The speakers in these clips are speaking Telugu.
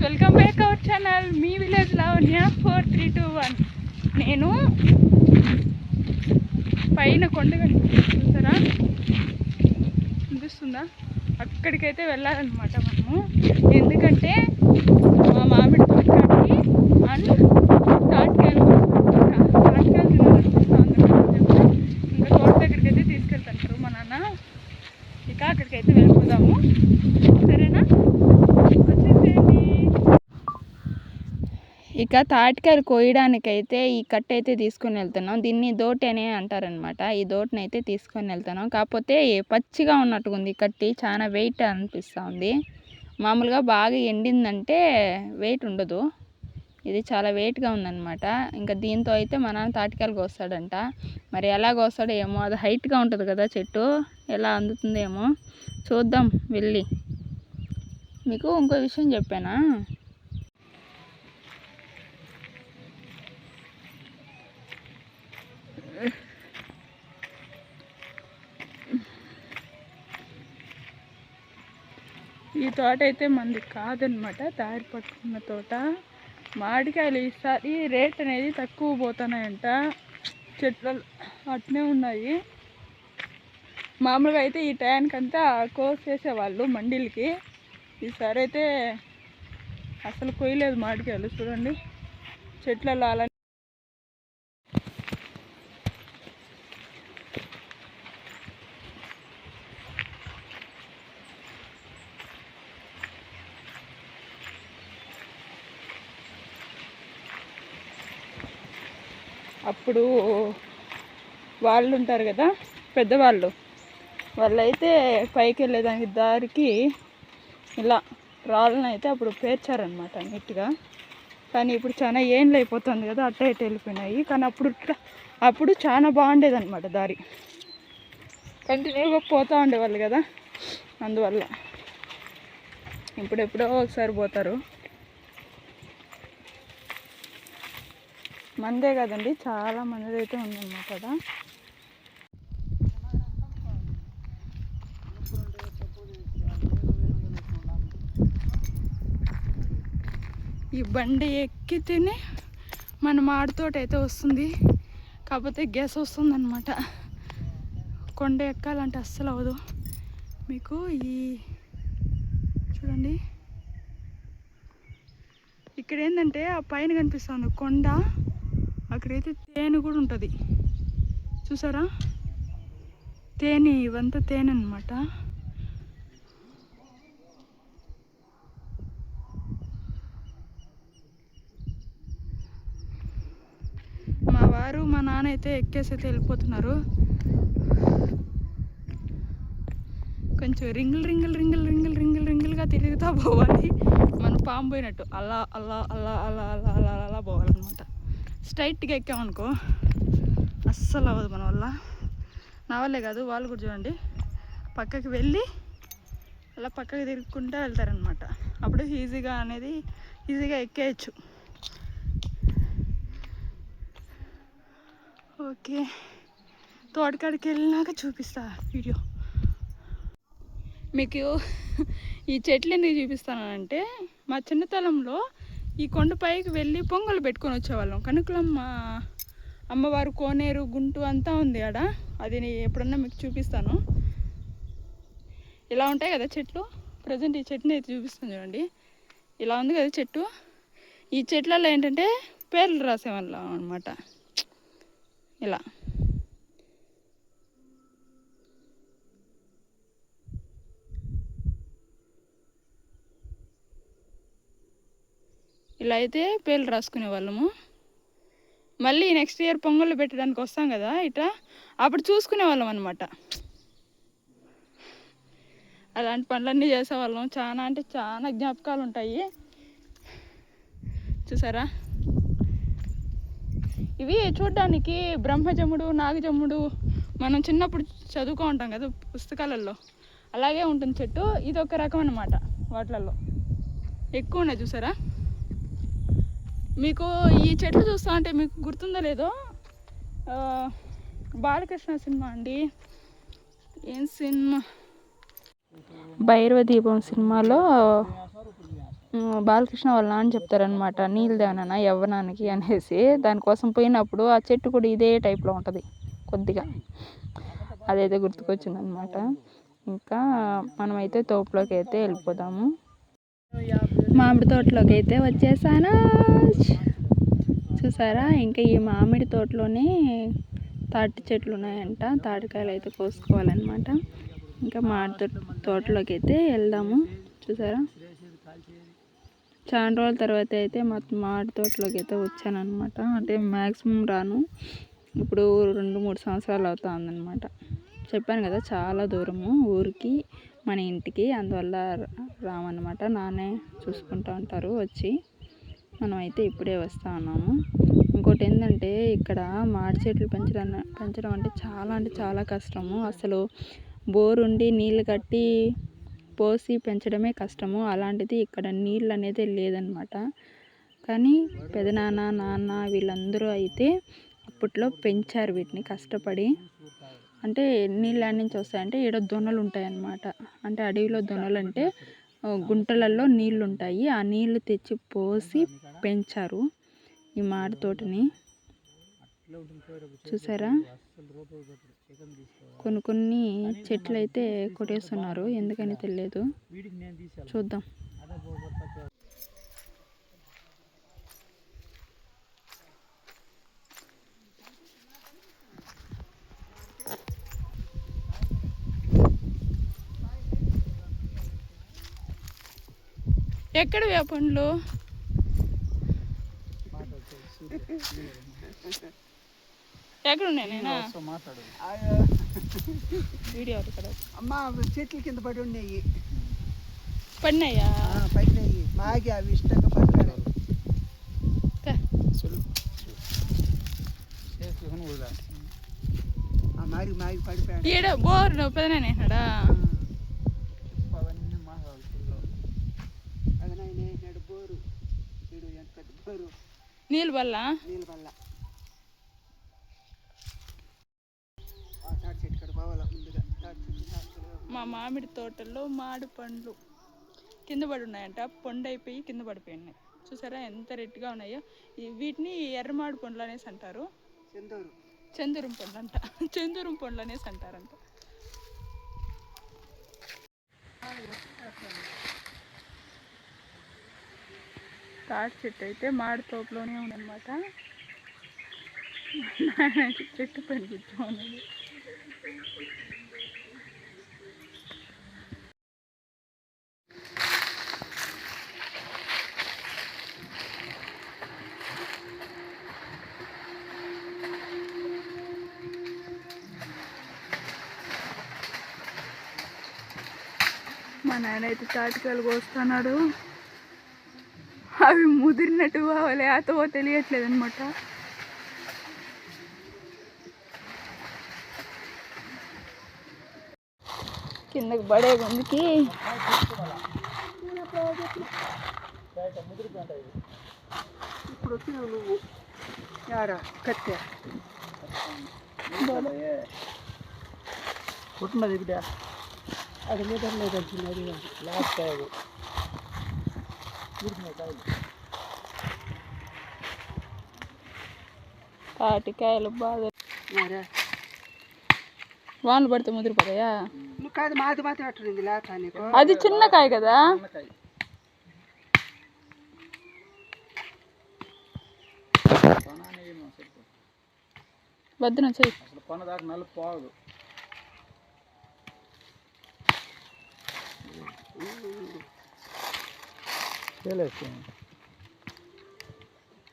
Welcome back our channel me village Lavanya 4321. నేను పైన కొండ చూసారా, అనిపిస్తుందా? అక్కడికైతే వెళ్ళాలన్నమాట మనము. ఎందుకంటే మా మామిడి తోటకి అండ్ తాటికాయలు తినాలనిపిస్తుంది. ఇంకా తోట దగ్గరికి అయితే తీసుకెళ్తారు మా నాన్న. ఇక అక్కడికైతే వెళ్ళిపోదాము, సరేనా? ఇక తాటికాయలు కోయడానికైతే ఈ కట్ట అయితే తీసుకొని వెళ్తున్నాం. దీన్ని దోటి అనే అంటారనమాట. ఈ దోటిని అయితే తీసుకొని వెళ్తున్నాం. కాకపోతే పచ్చిగా ఉన్నట్టుగా ఉంది కట్టి, చాలా వెయిట్ అనిపిస్తూ ఉంది. మామూలుగా బాగా ఎండిందంటే వెయిట్ ఉండదు, ఇది చాలా వెయిట్గా ఉందన్నమాట. ఇంకా దీంతో అయితే మన తాటికాయలు కోస్తాడంట. మరి ఎలా కోస్తాడో ఏమో, అది హైట్గా ఉంటుంది కదా చెట్టు, ఎలా అందుతుందేమో చూద్దాం వెళ్ళి. మీకు ఇంకో విషయం చెప్పానా, ఈ తోట అయితే మంది కాదనమాట, దారి పట్టుకున్న తోట. మామిడికాయలు ఈసారి రేట్ అనేది తక్కువ పోతున్నాయంట, చెట్లు అట్నే ఉన్నాయి. మామూలుగా అయితే ఈ టైంకంతా కోసేసేవాళ్ళు మండీలకి. ఈసారి అయితే అసలు కొయ్యలేదు మామిడికాయలు. చూడండి చెట్లలో అలా. అప్పుడు వాళ్ళు ఉంటారు కదా పెద్దవాళ్ళు, వాళ్ళైతే పైకి వెళ్ళేదానికి దారికి ఇలా రాళ్ళని అయితే అప్పుడు పేర్చారనమాట నీట్గా. కానీ ఇప్పుడు చాలా ఏండ్లు అయిపోతుంది కదా, అట్ట ఇట్ట వెళ్ళిపోయినాయి. కానీ అప్పుడు చాలా బాగుండేదన్నమాట దారి, కంటిన్యూగా పోతూ ఉండేవాళ్ళు కదా, అందువల్ల. ఇప్పుడెప్పుడో ఒకసారి పోతారు. మందే కదండి, చాలా మంది అయితే ఉందన్నమాట కదా. ఈ బండి ఎక్కితేనే మన మాడితోట అయితే వస్తుంది. కాకపోతే గ్యాస్ వస్తుంది అనమాట. కొండ ఎక్కాలంటే అస్సలు అవ్వదు. మీకు ఈ చూడండి, ఇక్కడ ఏంటంటే ఆ పైన కనిపిస్తుంది కొండ, అక్కడైతే తేనె కూడా ఉంటుంది చూసారా, తేనె, ఇవంతా తేనె అనమాట. మా వారు మా నాన్న అయితే ఎక్కేసి అయితే వెళ్ళిపోతున్నారు. కొంచెం రింగిల్గా తిరుగుతూ పోవాలి, మన పాము పోయినట్టు అలా అలా అలా అలా అలా అలా అలా పోవాలన్నమాట. స్ట్రైట్గా ఎక్కామనుకో అస్సలు అవ్వదు మన వల్ల. నా వల్లే కాదు, వాళ్ళు కూడా చూడండి పక్కకి వెళ్ళి అలా పక్కకి తిరుగుకుంటూ వెళ్తారనమాట. అప్పుడు ఈజీగా ఎక్కేయచ్చు. ఓకే, తోటకాడికి వెళ్ళినాక చూపిస్తా వీడియో మీకు. ఈ చెట్లు ఎందుకు చూపిస్తానంటే, మా చిన్నతనంలో ఈ కొండపైకి వెళ్ళి పొంగలు పెట్టుకొని వచ్చేవాళ్ళం. కనుకులమ్మ అమ్మవారు, కోనేరు, గుంటు అంతా ఉంది ఆడ. అది ఎప్పుడన్నా మీకు చూపిస్తాను. ఇలా ఉంటాయి కదా చెట్లు. ప్రజెంట్ ఈ చెట్టుని అయితే చూపిస్తాను చూడండి, ఇలా ఉంది కదా చెట్టు. ఈ చెట్లలో ఏంటంటే పేర్లు రాసేవాళ్ళం అనమాట. ఇలా ఇలా అయితే పేర్లు రాసుకునే వాళ్ళము. మళ్ళీ నెక్స్ట్ ఇయర్ పొంగళ్ళు పెట్టడానికి వస్తాం కదా ఇట్లా, అప్పుడు చూసుకునే వాళ్ళం అనమాట. అలాంటి పనులన్నీ చేసేవాళ్ళం. చాలా అంటే చాలా జ్ఞాపకాలు ఉంటాయి చూసారా. ఇవి చూడ్డానికి బ్రహ్మజముడు, నాగజముడు మనం చిన్నప్పుడు చదువుకో ఉంటాం కదా పుస్తకాలలో, అలాగే ఉంటుంది చెట్టు. ఇది ఒక రకం అన్నమాట, వాటిలలో ఎక్కువ ఉన్నాయి చూసారా. మీకు ఈ చెట్లు చూస్తా అంటే మీకు గుర్తుందో లేదో, బాలకృష్ణ సినిమా అండి, ఏం సినిమా, భైరవ దీపం సినిమాలో బాలకృష్ణ వాళ్ళ నాన్న చెప్తారనమాట, నీళ్ళు దేవనా యవ్వనానికి అనేసి. దానికోసం పోయినప్పుడు ఆ చెట్టు కూడా ఇదే టైప్లో ఉంటుంది కొద్దిగా, అదైతే గుర్తుకొచ్చిందనమాట. ఇంకా మనమైతే తోపులోకి అయితే వెళ్ళిపోదాము. మామిడి తోటలోకి అయితే వచ్చేసాను. చూసారా, ఇంకా ఈ మామిడి తోటలోనే తాటి చెట్లు ఉన్నాయంట, తాటికాయలు అయితే కోసుకోవాలన్నమాట. ఇంకా మామిడి తోటలోకి అయితే వెళ్దాము. చూసారా, చాలా రోజుల తర్వాత అయితే మామిడి తోటలోకి అయితే వచ్చానమాట. అంటే మ్యాక్సిమం రాను, ఇప్పుడు 2-3 సంవత్సరాలు అవుతుందన్నమాట. చెప్పాను కదా, చాలా దూరము ఊరికి మన ఇంటికి, అందువల్ల రామన్నమాట. నాన్నే చూసుకుంటూ ఉంటారు వచ్చి. మనం అయితే ఇప్పుడే వస్తూ ఉన్నాము. ఇంకోటి ఏంటంటే, ఇక్కడ మామిడి చెట్లు పెంచడం అంటే చాలా కష్టము. అసలు బోరుండి నీళ్ళు కట్టి పోసి పెంచడమే కష్టము. అలాంటిది ఇక్కడ నీళ్ళు అనేది లేదనమాట. కానీ పెదనాన్న, నాన్న వీళ్ళందరూ అయితే అప్పట్లో పెంచారు వీటిని కష్టపడి. అంటే నీళ్ళు ఆడ నుంచి వస్తాయంటే, ఈడ దొనలు ఉంటాయన్నమాట. అంటే అడవిలో దొనలు అంటే గుంటలలో నీళ్ళు ఉంటాయి. ఆ నీళ్ళు తెచ్చి పోసి పెంచారు ఈ మామిడి తోటని. చూసారా, కొన్ని చెట్లు అయితే కొట్టేస్తున్నారు, ఎందుకని తెలియదు. చూద్దాం. ఎక్కడ పండ్లు? ఎక్కడున్నాయి? నేను వీడియో అమ్మా చెట్ల కింద పడి ఉన్నాయి. పడినాయా? పడినాయి, మాగి అవి ఇష్టంగా పడిపోయాయి. మాగి పడిపోయాడు. ఈడ బోర్ పెదనాడా? నీళ్ళు వల్ల మా మామిడి తోటల్లో మామిడి పండ్లు కింద పడి ఉన్నాయంట. పండు అయిపోయి కింద పడిపోయినాయి. చూసారా ఎంత రెడ్గా ఉన్నాయో. వీటిని ఎర్ర మామిడి పండ్లు అనేసి అంటారు. చందూరం పండ్లు అంట, చందూరం పండ్లు అనేసి అంటారంట. తాటి చెట్టు అయితే మామిడి తోటలోనే ఉందన్నమాట. చెట్టు పైన కూర్చోన్నది. మా నాయన అయితే తాటికాయలు కోస్తున్నాడు. అవి ముదిరినట్టు లేతో తెలియట్లేదు అనమాట. కిందకి పడే ముందుకి ఇప్పుడు వచ్చినావు నువ్వు యారా కట్టె పుట్టినది ఇక్కడ అది లేదన్నది లాస్ట్ కాయలు తాటికాయలు బాగా వానలు పడితే ముదిరిపోతాయా? కాదు, మాది మాత్రం అట్టుంది లేక నీకు. అది చిన్న కాయ కదా. వద్దున చెయ్యి. కొనదాకా నలుపు పోదు.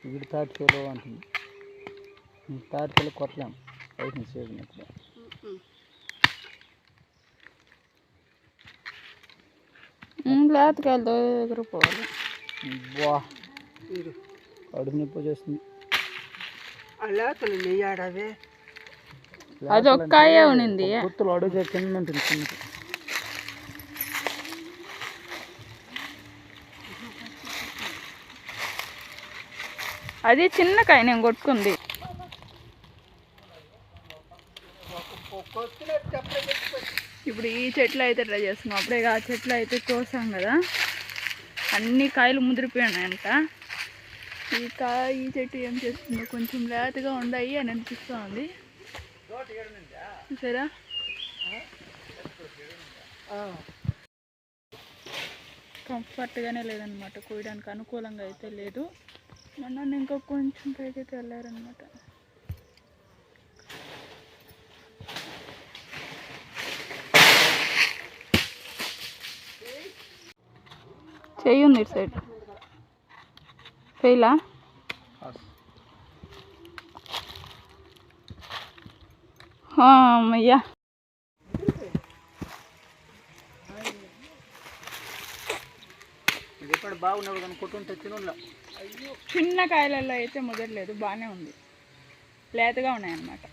వీడి తాటికాయలు అంటుంది. తాటికాయలు కొట్టలేము బయట నుంచి చేసినప్పుడు. లేతకాయలతో ఎగిరిపోవాలి. బా కడుపు నొప్పి చేస్తుంది. లేతలు నెయ్యాడవే. అది ఒక కాయ ఉన్నింది. గుర్తులు అడుగు కింద ఉంటుంది. చిన్నది అది చిన్న కాయ నేను కొట్టుకుంది. ఇప్పుడు ఈ చెట్లు అయితే ట్రై చేస్తున్నాం. అప్పుడే ఆ చెట్లు అయితే కోసాం కదా, అన్ని కాయలు ముదిరిపోయాయంట. ఈ చెట్టు ఏం చేస్తుందో, కొంచెం లేతగా ఉన్నాయి అని అనిపిస్తూ ఉంది. చూసారా, కంఫర్ట్గానే లేదనమాట, కోయడానికి అనుకూలంగా అయితే లేదు. మొన్న ఇంకా కొంచెం పైకైతే వెళ్ళారనమాట. చెయ్యి ఉంది ఇటు సైడ్, ఫెయిలా? అమ్మయ్యా, ఇప్పుడు బాగున్నాడు కానీ కొట్టుంటే తినులా. చిన్న కాయలలో అయితే ముదరలేదు, బాగానే ఉంది, లేతగా ఉన్నాయన్నమాట.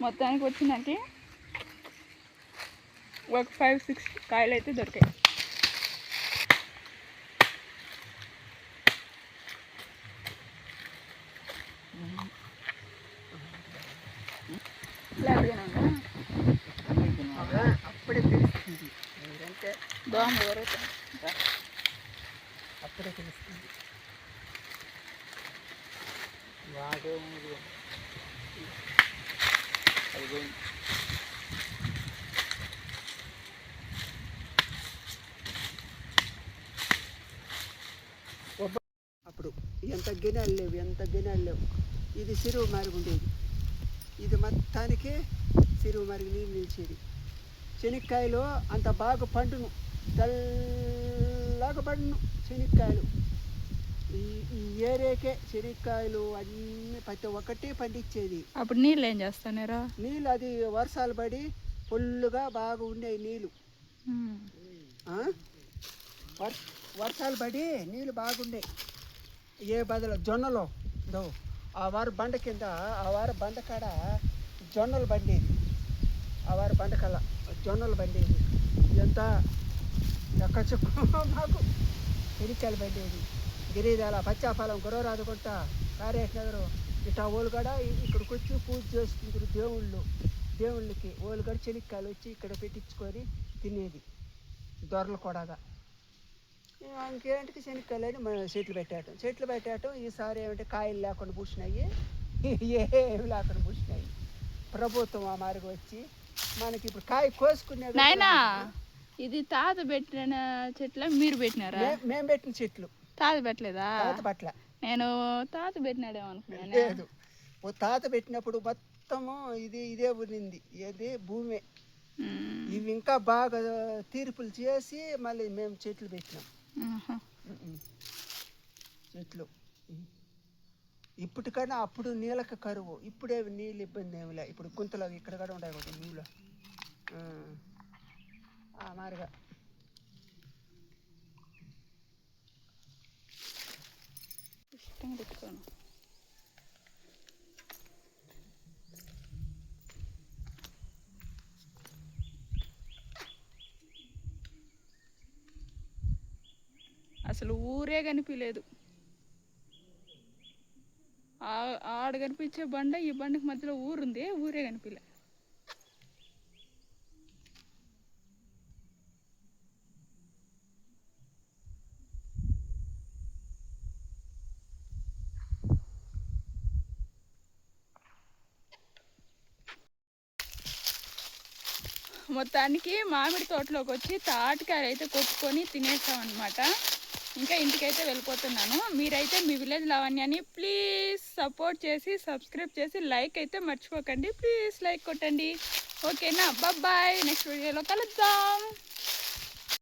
మొత్తానికి వచ్చినట్టు ఒక 5-6 కాయలు అయితే దొరికాయి. అప్పుడే తెలుస్తుంది అంటే దోమ వరకు అప్పుడే తెలుస్తుంది. అప్పుడు ఎంత గిన్నెలు లేవు. ఇది సిరువు మారిగి ఉండేది, ఇది మొత్తానికి సిరువు మారిగి నీళ్ళు నిలిచేది. శనక్కాయలు అంత బాగా పండును, తెల్లగా పండును శనక్కాయలు. ఈ ఏరియాకే శనక్కాయలు అన్నీ ప్రతి ఒక్కటి పండించేది. అప్పుడు నీళ్ళు ఏం చేస్తానారా? నీళ్ళు అది వర్షాలు పడి ఫుల్లుగా బాగా ఉండేవి నీళ్ళు. వర్షాలు పడి నీళ్ళు బాగుండే. ఏ బదులు జొన్నలో ఆ వారు బండ కింద, ఆ వారు బండ కాడ జొన్నలు పండేది. ఆ వారు బండ కల జొన్నలు పండేది. ఎంత చక్క మాకు శనక్కాయలు పండేది. గిరిజాల పచ్చాపాలెం గురవరాదుకుంట కారేష్ నగరు ఇట్లా ఓలుగడ ఇక్కడికి వచ్చి పూజ చేసుకుంటారు దేవుళ్ళకి. ఓలుగడ శనక్కాయలు వచ్చి ఇక్కడ పెట్టించుకొని తినేది దొరలు కూడాగా. ఇంకేంటికి శనక్కాయలు అని మనం చెట్లు పెట్టాటం. ఈసారి ఏమంటే కాయలు లేకుండా పూసినాయి, ఏమి లేకుండా పూసినాయి. ప్రభుత్వం ఆ మారిగా వచ్చి మనకి ఇప్పుడు కాయ కోసుకునే. నాయనా, ఇది తాత పెట్టిన చెట్ల మీరు పెట్టినారా? మేము పెట్టిన చెట్లు. తాత పెట్టలేదా? తాత పట్ల నేను తాత పెట్టినాడేమో అనుకున్నాను. లేదు, ఓ తాత పెట్టినప్పుడు మొత్తము ఇదే ఉన్నింది, ఏది భూమే. ఇవి ఇంకా బాగా తీర్పులు చేసి మళ్ళీ మేము చెట్లు పెట్టినాం. చెట్లు ఇప్పటికన్నా అప్పుడు నీళ్ళకి కరువు, ఇప్పుడే నీళ్ళు ఇబ్బంది ఏమి లే. ఇప్పుడు గుంతలో ఇక్కడ కూడా ఉండే కదా నీళ్ళు మారిగా. ఇష్టంగా పెట్టుకోను. అసలు ఊరే కనిపించలేదు. ఆడ కనిపించే బండ, ఈ బండకి మధ్యలో ఊరుంది, ఊరే కనిపించలే. మొత్తానికి మామిడి తోటలోకి వచ్చి తాటికాయలు అయితే కొట్టుకొని తినేస్తాం అనమాట. ఇంకా ఇంటికైతే వెళ్ళిపోతున్నాను. మీరైతే మీ విలేజ్ లావణ్యాన్ని ప్లీజ్ సపోర్ట్ చేసి, సబ్స్క్రైబ్ చేసి, లైక్ అయితే మర్చిపోకండి. ప్లీజ్ లైక్ కొట్టండి. ఓకేనా? బాయ్, నెక్స్ట్ వీడియోలో కలుద్దాం.